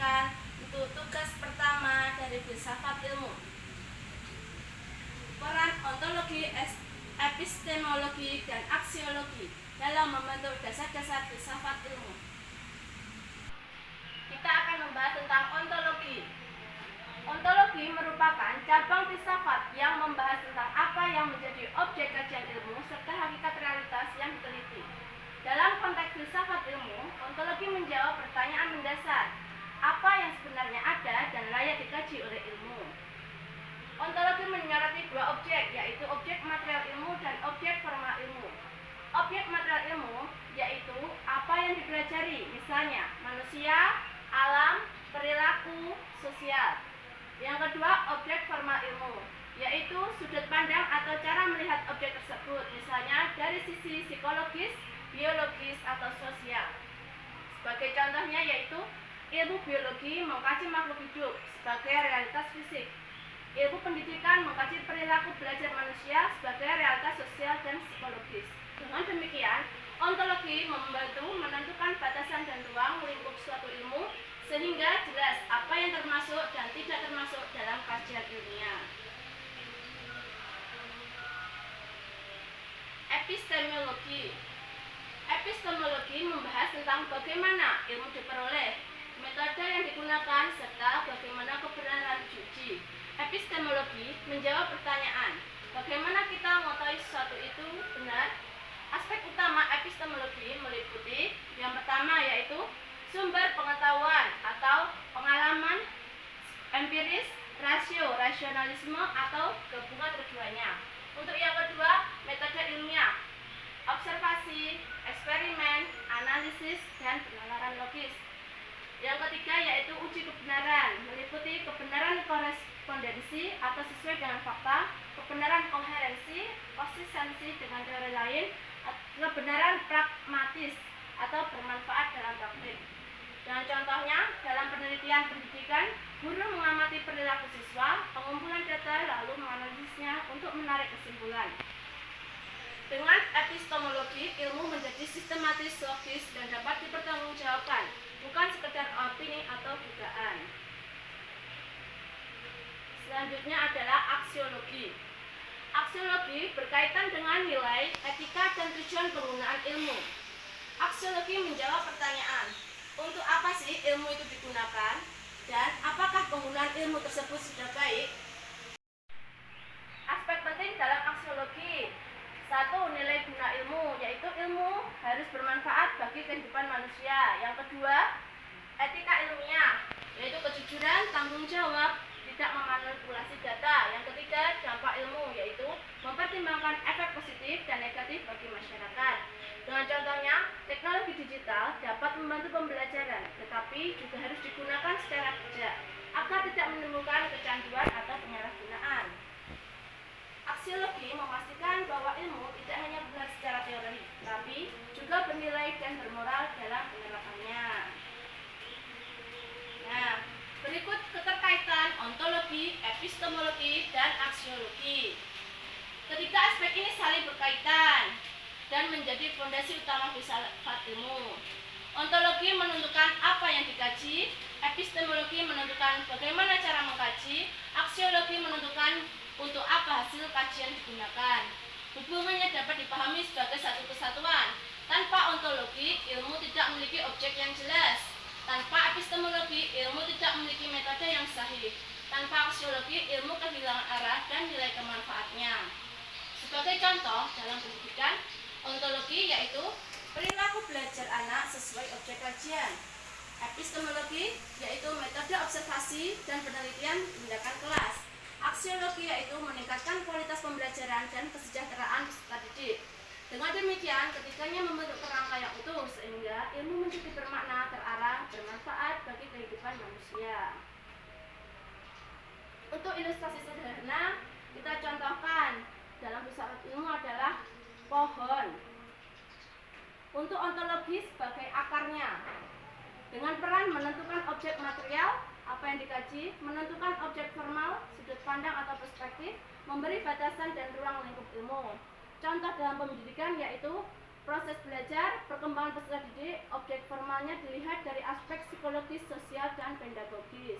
persilakan untuk tugas pertama dari filsafat ilmu. Peran ontologi, epistemologi, dan aksiologi dalam membentuk dasar-dasar filsafat ilmu. Kita akan membahas tentang ontologi. Ontologi merupakan cabang filsafat yang membahas tentang apa yang menjadi objek kajian ilmu serta hakikat realitas yang diteliti. Dalam konteks filsafat ilmu, ontologi menjawab pertanyaan mendasar, apa yang sebenarnya ada dan layak dikaji oleh ilmu. Ontologi menyoroti dua objek, yaitu objek material ilmu dan objek formal ilmu. Objek material ilmu yaitu apa yang dipelajari, misalnya manusia, alam, perilaku, sosial. Yang kedua, objek formal ilmu, yaitu sudut pandang atau cara melihat objek tersebut, misalnya dari sisi psikologis, biologis, atau sosial. Sebagai contohnya yaitu ilmu biologi mengkaji makhluk hidup sebagai realitas fisik. Ilmu pendidikan mengkaji perilaku belajar manusia sebagai realitas sosial dan psikologis. Dengan demikian, ontologi membantu menentukan batasan dan ruang lingkup suatu ilmu sehingga jelas apa yang termasuk dan tidak termasuk dalam kajian ilmiah. Epistemologi. Epistemologi membahas tentang bagaimana ilmu diperoleh, metode yang digunakan, serta bagaimana kebenaran diuji. Epistemologi menjawab pertanyaan, bagaimana kita mengetahui sesuatu itu benar? Aspek utama epistemologi meliputi yang pertama yaitu sumber pengetahuan atau pengalaman empiris, rasio, rasionalisme atau gabungan keduanya. Untuk yang kedua, metode ilmiah, observasi, eksperimen, analisis, dan penalaran logis. Yang ketiga yaitu uji kebenaran, meliputi kebenaran korespondensi atau sesuai dengan fakta, kebenaran koherensi, konsistensi dengan teori lain, kebenaran pragmatis atau bermanfaat dalam praktik. Dan contohnya, dalam penelitian pendidikan, guru mengamati perilaku siswa, pengumpulan data lalu menganalisisnya untuk menarik kesimpulan. Dengan epistemologi, ilmu menjadi sistematis, logis, dan dapat dipertanggungjawabkan, bukan sekedar opini atau dugaan. Selanjutnya adalah aksiologi. Aksiologi berkaitan dengan nilai, etika, dan tujuan penggunaan ilmu. Aksiologi menjawab pertanyaan, untuk apa sih ilmu itu digunakan, dan apakah penggunaan ilmu tersebut sudah baik? Aspek penting dalam aksiologi. 1. Nilai guna ilmu, yaitu ilmu harus bermanfaat bagi kehidupan manusia. Yang kedua, etika ilmiah, yaitu kejujuran, tanggung jawab, tidak memanipulasi data. Yang ketiga, dampak ilmu, yaitu mempertimbangkan efek positif dan negatif bagi masyarakat. Dengan contohnya, teknologi digital dapat membantu pembelajaran, tetapi juga harus digunakan secara bijak agar tidak menimbulkan kecanduan atau penyalahgunaan. Aksiologi memastikan bahwa ilmu tidak hanya benar secara teori, tapi juga bernilai dan bermoral dalam penerapannya. Nah, berikut keterkaitan ontologi, epistemologi, dan aksiologi. Ketiga aspek ini saling berkaitan dan menjadi fondasi utama filsafat ilmu. Ontologi menentukan apa yang dikaji, epistemologi menentukan bagaimana cara mengkaji, aksiologi menentukan untuk apa hasil kajian digunakan. Hubungannya dapat dipahami sebagai satu kesatuan. Tanpa ontologi, ilmu tidak memiliki objek yang jelas. Tanpa epistemologi, ilmu tidak memiliki metode yang sahih. Tanpa aksiologi, ilmu kehilangan arah dan nilai kemanfaatnya. Sebagai contoh, dalam pendidikan, ontologi yaitu perilaku belajar anak sesuai objek kajian. Epistemologi yaitu metode observasi dan penelitian tindakan kelas. Aksiologi yaitu meningkatkan kualitas pembelajaran dan kesejahteraan peserta didik. Dengan demikian, ketiganya membentuk kerangka yang utuh sehingga ilmu menjadi bermakna, terarah, bermanfaat bagi kehidupan manusia. Untuk ilustrasi sederhana, kita contohkan dalam filsafat ilmu adalah pohon. Untuk ontologi sebagai akarnya, dengan peran menentukan objek material, apa yang dikaji, menentukan objek formal, sudut pandang atau perspektif, memberi batasan dan ruang lingkup ilmu. Contoh dalam pendidikan yaitu proses belajar, perkembangan peserta didik, objek formalnya dilihat dari aspek psikologis, sosial, dan pedagogis.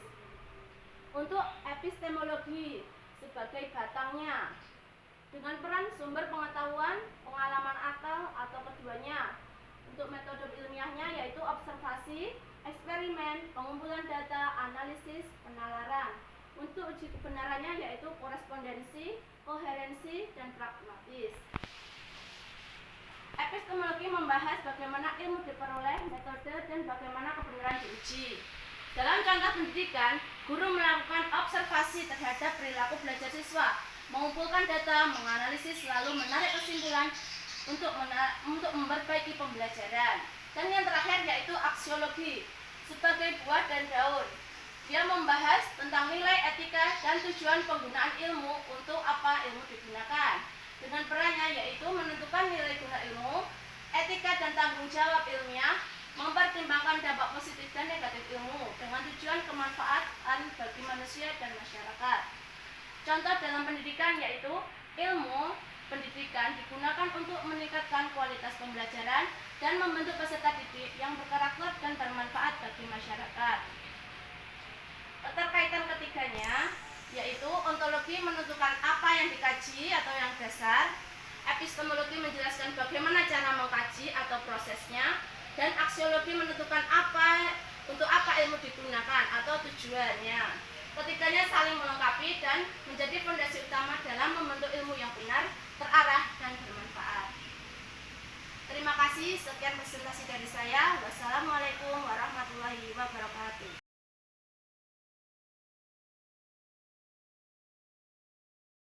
Untuk epistemologi sebagai batangnya, dengan peran sumber pengetahuan, pengalaman akal, atau keduanya. Untuk metode ilmiahnya yaitu observasi, eksperimen, pengumpulan data, analisis, penalaran. Untuk uji kebenarannya yaitu korespondensi, koherensi, dan pragmatis. Epistemologi membahas bagaimana ilmu diperoleh, metode, dan bagaimana kebenaran diuji. Dalam contoh pendidikan, guru melakukan observasi terhadap perilaku belajar siswa, mengumpulkan data, menganalisis, lalu menarik kesimpulan untuk memperbaiki pembelajaran. Dan yang terakhir yaitu aksiologi, sebagai buah dan daun. Dia membahas tentang nilai etika dan tujuan penggunaan ilmu, untuk apa ilmu digunakan. Dengan perannya yaitu menentukan nilai guna ilmu, etika dan tanggung jawab ilmiah, mempertimbangkan dampak positif dan negatif ilmu dengan tujuan kemanfaatan bagi manusia dan masyarakat. Contoh dalam pendidikan yaitu ilmu pendidikan digunakan untuk meningkatkan kualitas pembelajaran dan membentuk peserta didik yang berkarakter dan bermanfaat bagi masyarakat. Keterkaitan ketiganya yaitu ontologi menentukan apa yang dikaji atau yang dasar, epistemologi menjelaskan bagaimana cara mengkaji atau prosesnya, dan aksiologi menentukan untuk apa ilmu digunakan atau tujuannya. Ketiganya saling melengkapi dan menjadi fondasi utama dalam membentuk ilmu yang benar, terarah, dan bermanfaat. Terima kasih, sekian presentasi dari saya. Wassalamualaikum.